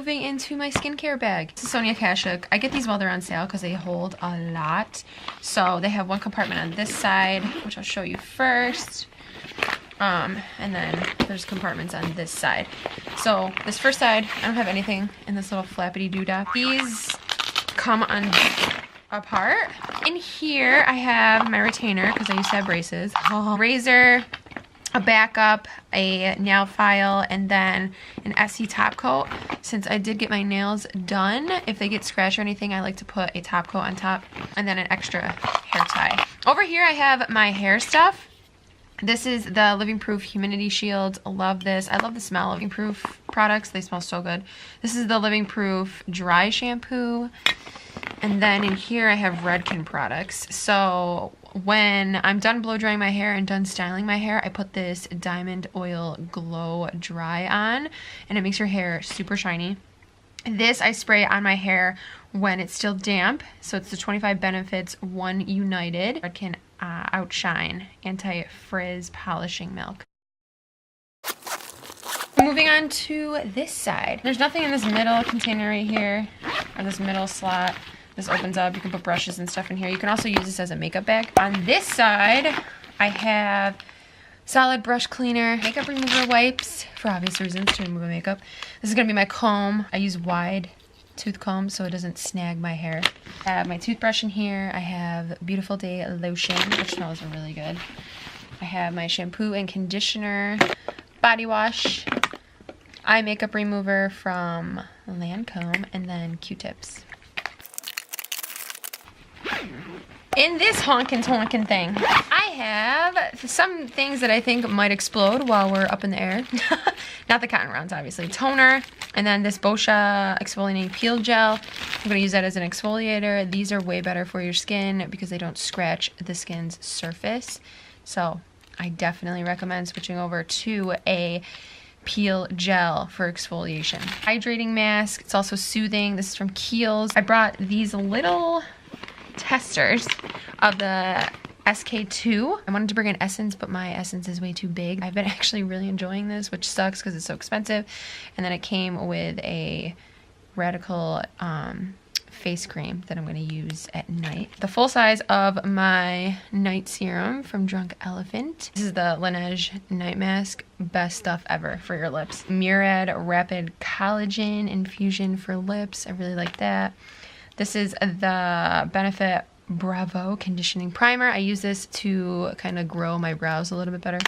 Moving into my skincare bag. This is Sonia Kashuk. I get these while they're on sale because they hold a lot. So they have one compartment on this side, which I'll show you first. And then there's compartments on this side. So this first side, I don't have anything in this little flappity doodah. These come on apart. In here, I have my retainer because I used to have braces. Razor, a backup, a nail file, and then an SE top coat. Since I did get my nails done, if they get scratched or anything, I like to put a top coat on top, and then an extra hair tie. Over here I have my hair stuff. This is the Living Proof Humidity Shield. Love this. I love the smell of Living Proof products. They smell so good. This is the Living Proof Dry Shampoo. And then in here I have Redken products. So when I'm done blow drying my hair and done styling my hair, I put this Diamond Oil Glow Dry on, and it makes your hair super shiny. This I spray on my hair when it's still damp. So it's the 25 Benefits 1 United. Redken Outshine Anti-Frizz Polishing Milk. Moving on to this side. There's nothing in this middle container right here, or this middle slot. This opens up. You can put brushes and stuff in here. You can also use this as a makeup bag. On this side, I have solid brush cleaner, makeup remover wipes, for obvious reasons, to remove my makeup. This is going to be my comb. I use wide tooth comb so it doesn't snag my hair. I have my toothbrush in here. I have Beautiful Day lotion, which smells really good. I have my shampoo and conditioner, body wash, eye makeup remover from Lancome, and then Q-tips. In this honkin' thing, I have some things that I think might explode while we're up in the air. Not the cotton rounds, obviously. Toner, and then this Boscia exfoliating peel gel. I'm going to use that as an exfoliator. These are way better for your skin because they don't scratch the skin's surface. So I definitely recommend switching over to a peel gel for exfoliation. Hydrating mask. It's also soothing. This is from Kiehl's. I brought these little testers of the SK2. I wanted to bring an Essence, but my Essence is way too big. I've been actually really enjoying this, which sucks because it's so expensive. And then it came with a Radical face cream that I'm going to use at night. The full size of my night serum from Drunk Elephant. This is the Laneige night mask. Best stuff ever for your lips. Murad Rapid Collagen Infusion for lips. I really like that. This is the Benefit Bravo Conditioning Primer. I use this to kind of grow my brows a little bit better.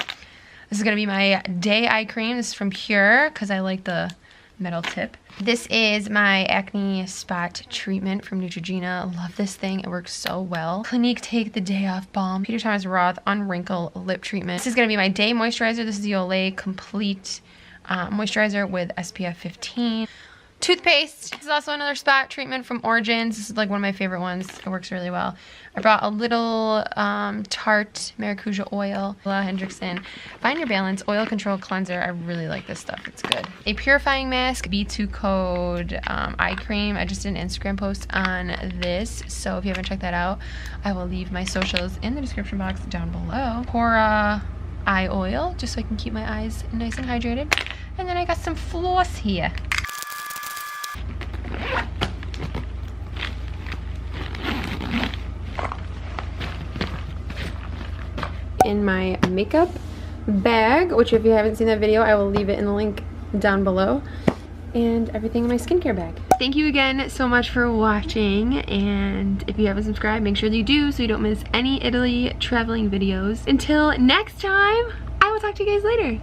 This is going to be my day eye cream. This is from Pura because I like the metal tip. This is my acne spot treatment from Neutrogena. Love this thing. It works so well. Clinique Take the Day Off Balm. Peter Thomas Roth Unwrinkle Lip Treatment. This is going to be my day moisturizer. This is the Olay Complete Moisturizer with SPF 15. Toothpaste. This is also another spot treatment from Origins. This is like one of my favorite ones. It works really well. I brought a little Tarte Maracuja oil. La Hendrickson Find Your Balance Oil Control Cleanser. I really like this stuff. It's good. A purifying mask. B2 Code eye cream. I just did an Instagram post on this, so if you haven't checked that out, I will leave my socials in the description box down below. Pura eye oil, just so I can keep my eyes nice and hydrated. And then I got some floss here. In my makeup bag, which if you haven't seen that video, I will leave it in the link down below, and everything in my skincare bag. Thank you again so much for watching, and if you haven't subscribed, make sure that you do so you don't miss any Italy traveling videos. Until next time, I will talk to you guys later.